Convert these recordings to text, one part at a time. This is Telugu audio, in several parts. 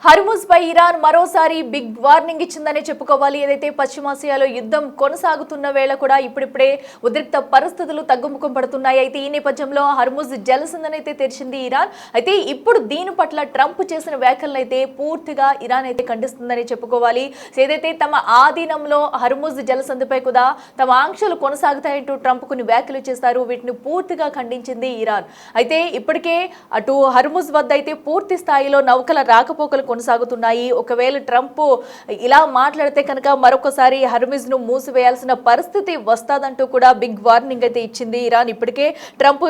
హర్ముజ్ పై ఇరాన్ మరోసారి బిగ్ వార్నింగ్ ఇచ్చిందనే చెప్పుకోవాలి. ఏదైతే పశ్చిమాసియాలో యుద్ధం కొనసాగుతున్న వేళ కూడా ఇప్పుడిప్పుడే ఉద్రిక్త పరిస్థితులు తగ్గుముఖం పడుతున్నాయి. అయితే ఈ నేపథ్యంలో హర్ముజ్ జలసంధిని అయితే తెరిచింది ఇరాన్. అయితే ఇప్పుడు దీని పట్ల ట్రంప్ చేసిన వ్యాఖ్యలను అయితే పూర్తిగా ఇరాన్ అయితే ఖండిస్తుందని చెప్పుకోవాలి. ఏదైతే తమ ఆధీనంలో హర్ముజ్ జలసంధిపై కూడా తమ ఆంక్షలు కొనసాగుతాయంటూ ట్రంప్ కొన్ని వ్యాఖ్యలు చేశారు. వీటిని పూర్తిగా ఖండించింది ఇరాన్. అయితే ఇప్పటికే అటు హర్ముజ్ వద్ద అయితే పూర్తి స్థాయిలో నౌకల రాకపోకలు కొనసాగుతున్నాయి. ఒకవేళ ట్రంప్ ఇలా మాట్లాడితే కనుక మరొకసారి హర్ముజ్ ను మూసివేయాల్సిన పరిస్థితి వస్తాదంటూ కూడా బిగ్ వార్నింగ్ అయితే ఇచ్చింది ఇరాన్. ఇప్పటికే ట్రంప్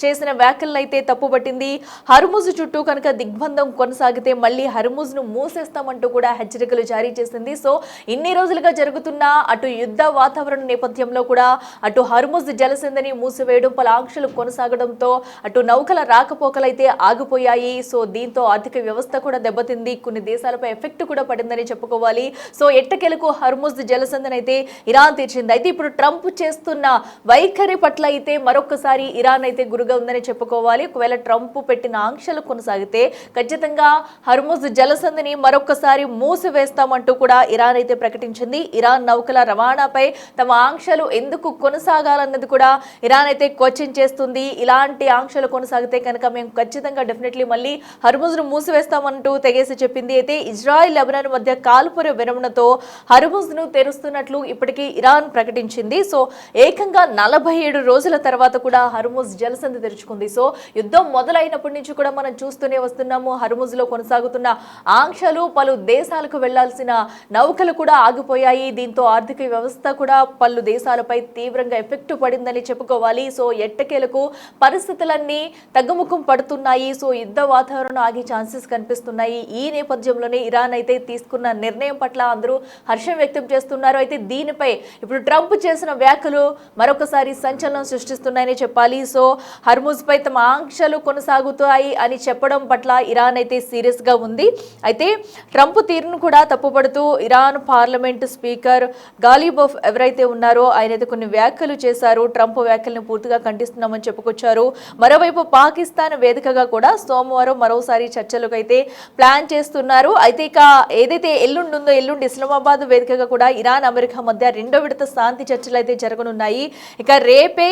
చేసిన వ్యాఖ్యలను అయితే తప్పుపట్టింది. హర్ముజ్ చుట్టూ కనుక దిగ్బంధం కొనసాగితే మళ్ళీ హర్ముజ్ ను మూసేస్తామంటూ కూడా హెచ్చరికలు జారీ చేసింది. సో ఇన్ని రోజులుగా జరుగుతున్న అటు యుద్ధ వాతావరణం నేపథ్యంలో కూడా అటు హర్ముజ్ జలసంధిని మూసివేయడం, పలు ఆంక్షలు కొనసాగడంతో అటు నౌకల రాకపోకలైతే ఆగిపోయాయి. సో దీంతో ఆర్థిక వ్యవస్థ కూడా దెబ్బతింది. కొన్ని దేశాలపై ఎఫెక్ట్ కూడా పడిందని చెప్పుకోవాలి. సో ఎట్టకేలకు హర్ముజ్ జలసంధిని అయితే ఇరాన్ తీర్చింది. అయితే ఇప్పుడు ట్రంప్ చేస్తున్న వైఖరి పట్ల అయితే మరొకసారి ఇరాన్ అయితే ఉందని చెప్పుకోవాలి. ఒకవేళ ట్రంప్ పెట్టిన ఆంక్షలు కొనసాగితే ఖచ్చితంగా హర్ముజ్ జలసంధిని మరొకసారి మూసివేస్తామంటూ కూడా ఇరాన్ అయితే ప్రకటించింది. ఇరాన్ నౌకల రవాణాపై తమ ఆంక్షలు ఎందుకు కొనసాగాలన్నది కూడా ఇరాన్ అయితే క్వశ్చన్ చేస్తుంది. ఇలాంటి ఆంక్షలు కొనసాగితే కనుక మేము ఖచ్చితంగా డెఫినెట్లీ మళ్ళీ హర్ముజ్ ను మూసివేస్తామంటూ తెగేసి చెప్పింది. అయితే ఇజ్రాయెల్ లెబనాన్ మధ్య కాల్పుర విరమణతో హర్ముజ్ ను తెరుస్తున్నట్లు ఇప్పటికీ ఇరాన్ ప్రకటించింది. సో ఏకంగా 47 రోజుల తర్వాత కూడా హర్ముజ్ జలసంధి తెరుచుకుంది. సో యుద్ధం మొదలైనప్పటి నుంచి కూడా మనం చూస్తూనే వస్తున్నాము. హర్ముజ్ లో కొనసాగుతున్న ఆంక్షలు పలు దేశాలకు వెళ్లాల్సిన నౌకలు కూడా ఆగిపోయాయి. దీంతో ఆర్థిక వ్యవస్థ కూడా పలు దేశాలపై తీవ్రంగా ఎఫెక్ట్ పడిందని చెప్పుకోవాలి. సో ఎట్టకేలకు పరిస్థితులన్నీ తగ్గుముఖం పడుతున్నాయి. సో యుద్ధ వాతావరణం ఆగే ఛాన్సెస్ కనిపిస్తున్నాయి. ఈ నేపథ్యంలోనే ఇరాన్ అయితే తీసుకున్న నిర్ణయం పట్ల అందరూ హర్షం వ్యక్తం చేస్తున్నారు. అయితే దీనిపై ఇప్పుడు ట్రంప్ చేసిన వ్యాఖ్యలు మరొకసారి సంచలనం సృష్టిస్తున్నాయని చెప్పాలి. సో హర్ముజ్ పై తమ ఆంక్షలు కొనసాగుతాయి అని చెప్పడం పట్ల ఇరాన్ అయితే సీరియస్ గా ఉంది. అయితే ట్రంప్ తీరును కూడా తప్పుపడుతూ ఇరాన్ పార్లమెంట్ స్పీకర్ గాలిబోఫ్ ఎవరైతే ఉన్నారో ఆయన అయితే కొన్ని వ్యాఖ్యలు చేశారు. ట్రంప్ వ్యాఖ్యలను పూర్తిగా ఖండిస్తున్నామని చెప్పుకొచ్చారు. మరోవైపు పాకిస్తాన్ వేదికగా కూడా సోమవారం మరోసారి చర్చలకు అయితే ప్లాన్ చేస్తున్నారు. అయితే ఇక ఏదైతే ఎల్లుండి ఉందో ఎల్లుండి ఇస్లామాబాద్ వేదికగా కూడా ఇరాన్ అమెరికా మధ్య రెండో విడత శాంతి చర్చలు అయితే జరగనున్నాయి. ఇక రేపే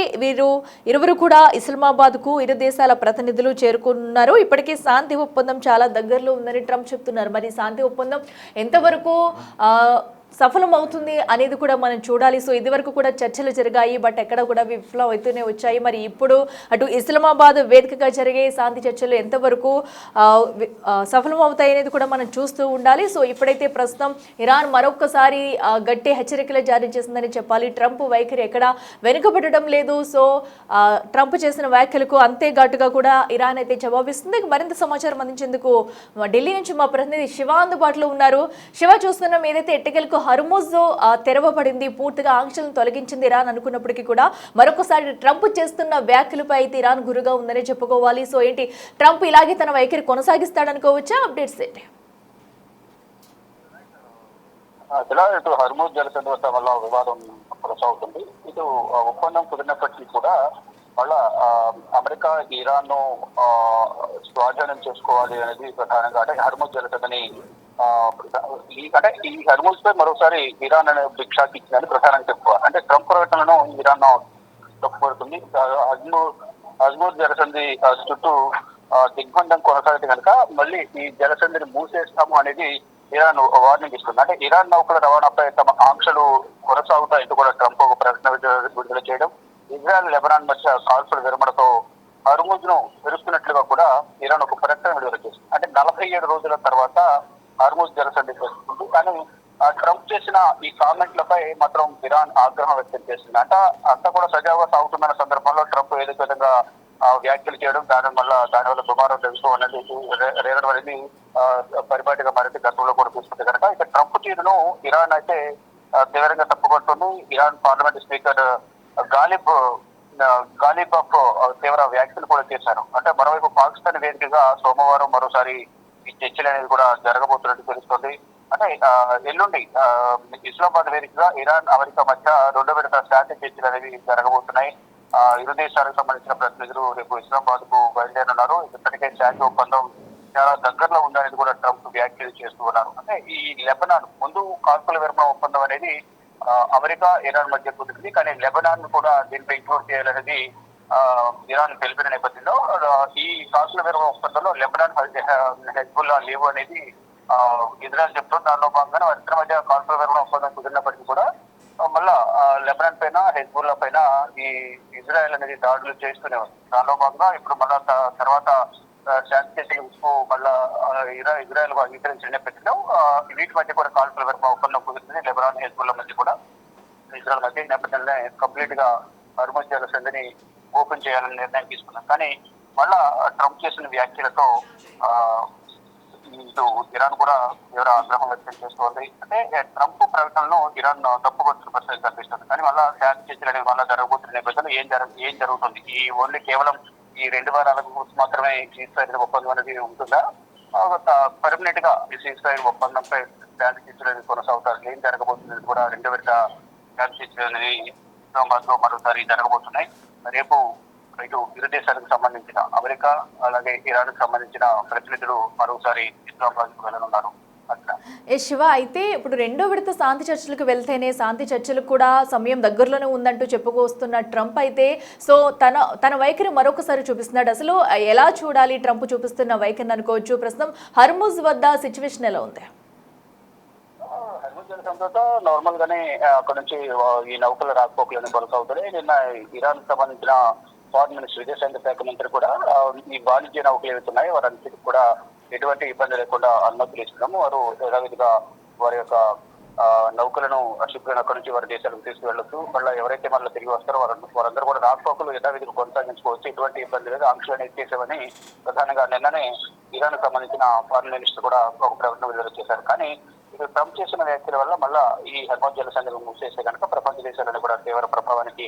ఇరువురు కూడా ఇస్లామాబాద్ కు ఇరు దేశాల ప్రతినిధులు చేరుకున్నారు. ఇప్పటికీ శాంతి ఒప్పందం చాలా దగ్గరలో ఉందని ట్రంప్ చెప్తున్నారు. మరి శాంతి ఒప్పందం ఎంతవరకు సఫలం అవుతుంది అనేది కూడా మనం చూడాలి. సో ఇదివరకు కూడా చర్చలు జరిగాయి, బట్ ఎక్కడ కూడా విఫలం అవుతూనే వచ్చాయి. మరి ఇప్పుడు అటు ఇస్లామాబాద్ వేదికగా జరిగే శాంతి చర్చలు ఎంతవరకు సఫలం అవుతాయి అనేది కూడా మనం చూస్తూ ఉండాలి. సో ఇప్పుడైతే ప్రస్తుతం ఇరాన్ మరొకసారి గట్టి హెచ్చరికలు జారీ చేసిందని చెప్పాలి. ట్రంప్ వైఖరి ఎక్కడ వెనుకబడడం లేదు. సో ట్రంప్ చేసిన వ్యాఖ్యలకు అంతే ఘాటుగా కూడా ఇరాన్ అయితే జవాబిస్తుంది. మరింత సమాచారం అందించేందుకు ఢిల్లీ నుంచి మా ప్రతినిధి శివ అందుబాటులో ఉన్నారు. శివ, చూస్తున్నాం ఏదైతే ఎట్టకేలకు హర్ముజ్ తెరవబడింది, పూర్తిగా ఆంక్షలను తొలగించింది ఇరాన్ అనుకున్నప్పటికీ కూడా మరొకసారి ట్రంప్ చేస్తున్న వ్యాఖ్యలపై అయితే ఇరాన్ గురుగా ఉందని చెప్పుకోవాలి. సో ఏంటి, ట్రంప్ ఇలాగే తన వైఖరి కొనసాగిస్తాడనుకోవచ్చా? అప్డేట్స్ ఏంటి? ఇటు హర్ముజ్ జలసంధి వల్ల వివాదం కొనసాగుతుంది. ఇటు ఒప్పందం కుదిరినప్పటికీ కూడా మళ్ళా అమెరికా ఇరాన్ ను స్వాధీనం చేసుకోవాలి అనేది ప్రధానంగా, అంటే హర్ముజ్ జలసంధిని ఈ హర్ముజ్ పై మరోసారి ఇరాన్ అనే బిగ్ షాక్ ఇచ్చిందని ప్రధానంగా చెప్పుకోవాలి. అంటే ట్రంప్ ప్రకటనను ఇరాన్ తప్పుపడుతుంది. హర్ముజ్ జలసంధి చుట్టూ దిగ్బంధం కొనసాగితే కనుక మళ్ళీ ఈ జలసంధిని మూసేస్తాము అనేది ఇరాన్ వార్నింగ్ ఇస్తుంది. అంటే ఇరాన్ నౌకల రవాణాపై తమ ఆంక్షలు కొనసాగుతాయంటూ కూడా ట్రంప్ ఒక ప్రకటన విడుదల చేయడం, ఇజ్రాయెల్ లెబనాన్ మధ్య కాల్పుల విరమణతో హర్ముజ్ ను తెరుస్తున్నట్లుగా కూడా ఇరాన్ ఒక ప్రకటన విడుదల చేస్తుంది. అంటే 47 రోజుల తర్వాత హర్ముజ్ జలసంధి చేస్తుంది. కానీ ట్రంప్ చేసిన ఈ కామెంట్లపై మాత్రం ఇరాన్ ఆగ్రహం వ్యక్తం చేస్తుంది. అంతా కూడా సజావుగా సాగుతున్న సందర్భంలో ట్రంప్ ఏదో విధంగా వ్యాఖ్యలు చేయడం, దానివల్ల దుమారం తెలుసు అనేది రేగడం అనేది పరిపాటిగా మారింది. గతంలో కూడా తీసుకుంటే కనుక ఇక ట్రంప్ తీరును ఇరాన్ అయితే తీవ్రంగా తప్పుపడుతుంది. ఇరాన్ పార్లమెంట్ స్పీకర్ గాలిబోఫ్ తీవ్ర వ్యాఖ్యలు కూడా చేశారు. అంటే మరోవైపు పాకిస్తాన్ వేదికగా సోమవారం మరోసారి ఈ చర్చలు అనేది కూడా జరగబోతున్నట్టు తెలుస్తుంది. అంటే ఎల్లుండి ఇస్లామాబాద్ వేదికగా ఇరాన్ అమెరికా మధ్య రెండో విడత శాంతి చర్చలు అనేవి జరగబోతున్నాయి. ఇరు దేశాలకు సంబంధించిన ప్రతినిధులు రేపు ఇస్లామాబాద్ కు బయలుదేరనున్నారు. ఇప్పటికే శాంతి ఒప్పందం చాలా దగ్గరలో ఉందనేది కూడా ట్రంప్ వ్యాఖ్యలు చేస్తూ ఉన్నారు. అంటే ఈ లెబనాన్ ముందు కాల్పుల విరమణ ఒప్పందం అనేది అమెరికా ఇరాన్ మధ్య కుదిరింది, కానీ లెబనాన్ కూడా దీనిపై ఇంక్లూడ్ చేయాలనేది ఇరాన్ తెలిపిన నేపథ్యంలో ఈ కాల్పుల విరమణ ఒప్పందంలో లెబనాన్ హెజ్బుల్లా లేవు అనేది ఇజ్రాయెల్ చెప్తుంది. దానిలో భాగంగానే వారిద్దరి మధ్య కాల్పుల విరమణ ఒప్పందం కుదిరినప్పటికీ కూడా మళ్ళా లెబనాన్ పైన హెజ్బుల్లా పైన ఈ ఇజ్రాయెల్ అనేది దాడులు చేస్తూనే ఉంది. దానిలో భాగంగా ఇప్పుడు మళ్ళా తర్వాత శాంతి చర్చలకు మళ్ళా ఇజ్రాయెల్ అంగీకరించిన నేపథ్యంలో వీటి మధ్య కూడా కాల్పుల విరమణ ఒప్పందం కుదురుతుంది. లెబనాన్ హెజ్బుల్లా మధ్య కూడా ఇజ్రాయెల్ మధ్య ఈ నేపథ్యంలోనే కంప్లీట్ గా హర్ముజ్ జలసంధిని ఓపెన్ చేయాలని నిర్ణయం తీసుకున్నారు. కానీ మళ్ళా ట్రంప్ చేసిన వ్యాఖ్యలతో ఇటు ఇరాన్ కూడా తీవ్ర ఆగ్రహం వ్యక్తం చేస్తోంది. అంటే ట్రంప్ ప్రకటనలో ఇరాన్ తప్పుపడుతున్న పరిస్థితి కనిపిస్తుంది. కానీ మళ్ళా శాంతి చర్చలు అనేవి మళ్ళా జరగబోతున్న నేపథ్యంలో ఏం జరుగుతుంది, ఈ ఓన్లీ కేవలం ఈ 2 వారాలకు మాత్రమే సీజ్ ఫైర్ ఒప్పందం అనేది ఉంటుందా, పర్మనెంట్ గా ఈ సీజ్ ఫైర్ ఒప్పందంపై శాంతి చర్చలు అనేది కొనసాగుతారు, ఏం జరగబోతుంది కూడా 2 విడత శాంతి చర్చలు అనేది ఇస్లామాబాద్ లో మరోసారి జరగబోతున్నాయి. రేపు ఇటు ఇరు దేశాలకు సంబంధించిన అమెరికా అలాగే ఇరాన్ కు సంబంధించిన ప్రతినిధులు మరోసారి ఇస్లామాబాద్ కు వెళ్ళనున్నారు. శివ, అయితే ఇప్పుడు 2వ విడత శాంతి చర్చలకు వెళ్తేనే శాంతి చర్చలకు కూడా సమయం దగ్గరలోనే ఉందంటూ చెప్పుకొస్తున్న ట్రంప్ అయితే సో తన వైఖరి మరొకసారి చూపిస్తున్నాడు. అసలు ఎలా చూడాలి ట్రంప్ చూపిస్తున్న వైఖరిని అనుకోవచ్చు? ప్రస్తుతం హర్ముజ్ వద్ద సిచ్యువేషన్ ఎలా ఉంది? హర్ముజ్ జలసంధితో నార్మల్ గానే అక్కడ నుంచి ఈ నౌకల రాకపోకలను కొనసాగుతున్నాయి. నిన్న ఇరాన్ సంబంధించిన ఫారెన్ మినిస్టర్ విదేశాంగ శాఖ మంత్రి కూడా ఈ వాణిజ్య నౌకలు ఏవైతున్నాయి వారందరికీ కూడా ఎటువంటి ఇబ్బంది లేకుండా అనుమతులు ఇస్తున్నాము, వారు యథావిధిగా వారి యొక్క నౌకలను షిప్లను అక్కడి నుంచి వారి దేశాలకు తీసుకువెళ్ళొచ్చు, మళ్ళీ ఎవరైతే మళ్ళీ తిరిగి వస్తారో వారందరూ కూడా రాకపోకలు యథావిధిగా కొనసాగించుకోవచ్చు, ఎటువంటి ఇబ్బంది లేదు, ఆంక్షలను ఎత్తేసామని ప్రధానంగా నిన్ననే ఇరాన్ సంబంధించిన ఫారెన్ మినిస్టర్ కూడా ఒక ప్రకటన విడుదల చేశారు. కానీ ఇది ట్రంప్ చేసిన వ్యాఖ్యల వల్ల మళ్ళా ఈ హర్ముజ్ జలసంధిని మూసేస్తే కనుక ప్రపంచ దేశాలను కూడా తీవ్ర ప్రభావానికి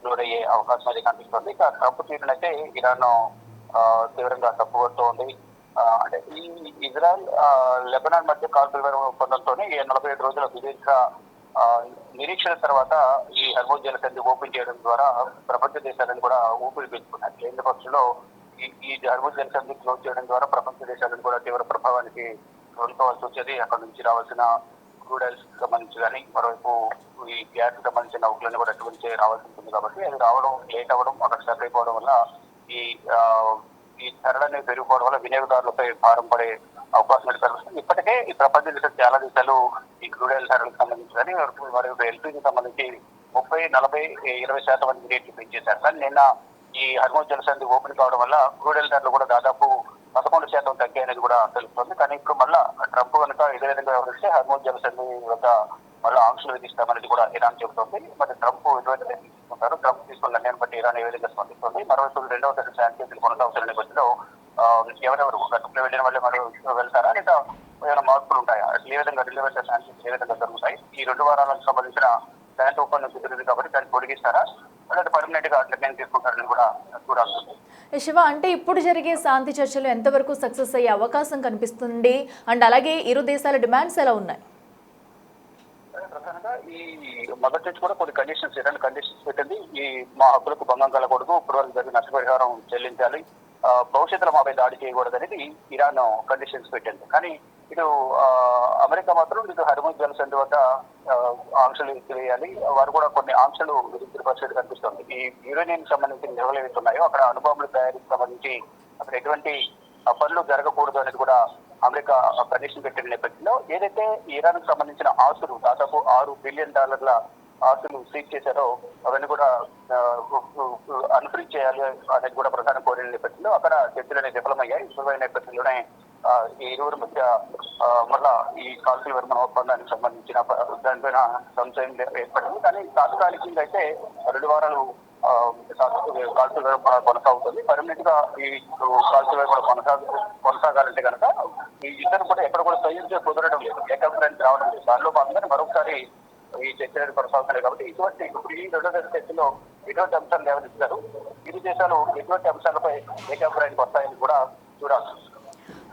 లోనయ్యే అవకాశం అది కనిపిస్తుంది. ఇక ట్రంప్ తీరునైతే ఇరాన్ తీవ్రంగా తప్పుపడుతోంది. అంటే ఈ ఇజ్రాయెల్ లెబనాన్ మధ్య కాల్పుల విరమణ ఒప్పందంతోనే ఈ 47 రోజుల సుదీర్ఘ నిరీక్షణ తర్వాత ఈ హర్ముజ్ జలసంధి ఓపెన్ చేయడం ద్వారా ప్రపంచ దేశాలను కూడా ఊపిరి పీల్చుకున్నాయి. కేంద్ర పక్షంలో ఈ హర్ముజ్ జలసంధి క్లోజ్ చేయడం ద్వారా ప్రపంచ దేశాలను కూడా తీవ్ర ప్రభావానికి కోల్పోవాల్సి వచ్చేది. అక్కడ నుంచి రావాల్సిన క్రూడ్ ఆయిల్స్ సంబంధించి కానీ మరోవైపు ఈ గ్యాస్ సంబంధించిన నౌకలను కూడా అటు నుంచి రావాల్సి ఉంటుంది. కాబట్టి అది రావడం లేట్ అవ్వడం, అక్కడ స్టక్ అయిపోవడం వల్ల ఈ ధరలన్నీ పెరిగిపోవడం వల్ల వినియోగదారులపై భారం పడే అవకాశం కనిపిస్తుంది. ఇప్పటికే ఈ ప్రపంచ దేశాలు చాలా దేశాలు ఈ క్రూడ్ ఆయిల్ ధరలకు సంబంధించి కానీ మరియు ఎల్పీజీ సంబంధించి 30, 40, 20% వరకు రేట్లు పెంచేశారు. కానీ నిన్న ఈ హర్ముజ్ జలసంధి ఓపెన్ కావడం వల్ల క్రూడ్ ఆయిల్ ధరలు కూడా దాదాపు 11% తగ్గాయనేది కూడా తెలుస్తుంది. కానీ ఇప్పుడు మళ్ళా ట్రంప్ కనుక ఇదే విధంగా వ్యవహరిస్తే హర్ముజ్ జలసంధి వద్ద మళ్ళీ ఆంక్షలు విధిస్తామనేది కూడా ఇరాన్ చెబుతోంది. మరి ట్రంప్ ఎటువంటి నిర్ణయం తీసుకుంటారు, ట్రంప్ తీసుకున్న నిర్ణయం బట్టి ఇరాన్ ఏ విధంగా స్పందిస్తుంది, మరోవైపు 2వ దశ శాంతిలు కొనసాగుతున్న నేపథ్యంలో ఎవరెవరు గతంలో వెళ్ళిన వాళ్ళే మరో వెళ్తారా లేదా ఏమైనా మార్పులు ఉంటాయా, ఏ విధంగా 2వ దశ శాంతి ఏ విధంగా జరుగుతాయి, ఈ 2 వారాలకు సంబంధించిన శాంతి ఒప్పందం కుదిరింది కాబట్టి దాన్ని పొడిగిస్తారా లేదా పర్మనెంట్ గా నిర్ణయం తీసుకుంటారని కూడా చూడాల్సింది. శివ, అంటే ఇప్పుడు జరిగే శాంతి చర్చలు ఎంతవరకు సక్సెస్ అయ్యే అవకాశం కనిపిస్తుంది అండ్ అలాగే ఇరు దేశాల డిమాండ్స్ ఎలా ఉన్నాయి? ప్రధానంగా ఈ మొదటి నుంచి కూడా కొన్ని కండిషన్స్ పెట్టింది. ఈ మా హక్కులకు భంగం కలగకూడదు, ఇప్పటివరకు జరిగిన నష్టపరిహారం చెల్లించాలి, భవిష్యత్తులో మాపై దాడి చేయకూడదు అనేది ఇరాన్ కండిషన్స్ పెట్టింది. కానీ ఇటు అమెరికా మాత్రం ఇటు హర్ముజ్ జలసంధి వద్ద ఆంక్షలు వేయాలి, వారు కూడా కొన్ని ఆంక్షలు విధించిన పరిస్థితి కనిపిస్తుంది. ఈ యురేనియం సంబంధించిన నిల్వలు ఏవైతున్నాయో అక్కడ అణుబాంబుల తయారీకి సంబంధించి అక్కడ ఎటువంటి పనులు జరగకూడదు అనేది కూడా అమెరికా కండిషన్ పెట్టిన నేపథ్యంలో ఏదైతే ఇరాన్ కు సంబంధించిన ఆస్తులు దాదాపు $6 బిలియన్ ఆస్తులు సీజ్ చేశారో అవన్నీ కూడా అన్ఫ్రీ చేయాలి అనేది కూడా ప్రధాన కోరిన నేపథ్యంలో అక్కడ చర్చలు అనేవి విఫలమయ్యాయి. విఫలమైన నేపథ్యంలోనే ఈ ఇరువురి మధ్య మళ్ళా ఈ కాల్పుల విరమణ ఒప్పందానికి సంబంధించిన దానిపైన సంశయం ఏర్పడింది. కానీ తాత్కాలికంగా అయితే 2 వారాలు కాల్పుల విరమణ కొనసాగుతుంది. పర్మనెంట్ గా ఈ కాల్పుల విరమణ కొనసాగాలంటే కనుక ఈ ఇద్దరు కూడా ఎక్కడ కూడా సంయుక్త కుదరడం లేదు, ఏకాభిప్రాయానికి రావడం లేదు. దానిలో భాగంగానే మరొకసారి ఈ చర్చలు కొనసాగుతున్నాయి. కాబట్టి ఇటువంటి ఈ 2వ దశ చర్చలో ఎటువంటి అంశాలు లేవనిస్తారు, ఇరు దేశాలు ఎటువంటి అంశాలపై ఏకాభిప్రాయానికి వస్తాయని కూడా చూడాలి.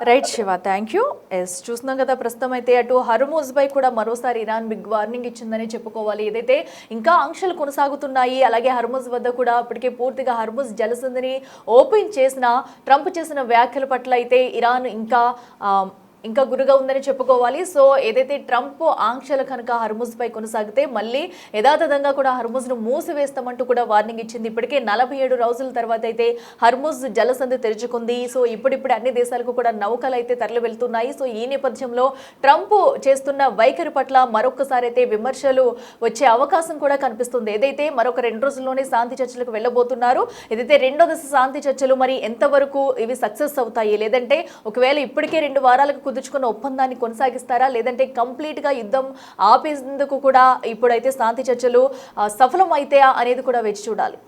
Right Shiva, thank you. Yes, చూస్తున్నాం కదా ప్రస్తుతం అయితే అటు హర్మూజ్ పై కూడా మరోసారి ఇరాన్ బిగ్ వార్నింగ్ ఇచ్చిందని చెప్పుకోవాలి. ఏదైతే ఇంకా ఆంక్షలు కొనసాగుతున్నాయి, అలాగే హర్మూజ్ వద్ద కూడా ఇప్పటికే పూర్తిగా హర్మూజ్ జలసంధిని ఓపెన్ చేసిన ట్రంప్ చేసిన వ్యాఖ్యల పట్ల అయితే ఇరాన్ ఇంకా గురుగా ఉందని చెప్పుకోవాలి. సో ఏదైతే ట్రంప్ ఆంక్షలు కనుక హర్ముజ్ పై కొనసాగితే మళ్ళీ యథాతథంగా కూడా హర్ముజ్ను మూసివేస్తామంటూ కూడా వార్నింగ్ ఇచ్చింది. ఇప్పటికే 47 రోజుల తర్వాత అయితే హర్ముజ్ జలసంధి తెరుచుకుంది. సో ఇప్పుడిప్పుడు అన్ని దేశాలకు కూడా నౌకలు అయితే తరలి వెళ్తున్నాయి. సో ఈ నేపథ్యంలో ట్రంప్ చేస్తున్న వైఖరి పట్ల మరొకసారి అయితే విమర్శలు వచ్చే అవకాశం కూడా కనిపిస్తుంది. ఏదైతే మరొక 2 రోజుల్లోనే శాంతి చర్చలకు వెళ్ళబోతున్నారు. ఏదైతే రెండో దశ శాంతి చర్చలు మరి ఎంతవరకు ఇవి సక్సెస్ అవుతాయి, లేదంటే ఒకవేళ ఇప్పటికే 2 వారాలకు కుదుర్చుకున్న ఒప్పందాన్ని కొనసాగిస్తారా, లేదంటే కంప్లీట్ గా యుద్ధం ఆపేందుకు కూడా ఇప్పుడైతే శాంతి చర్చలు సఫలం అవుతాయా అనేది కూడా వేచి చూడాలి.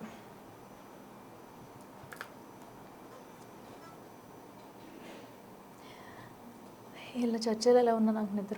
ఇలా చర్చలు ఎలా ఉన్నా నాకు నిద్ర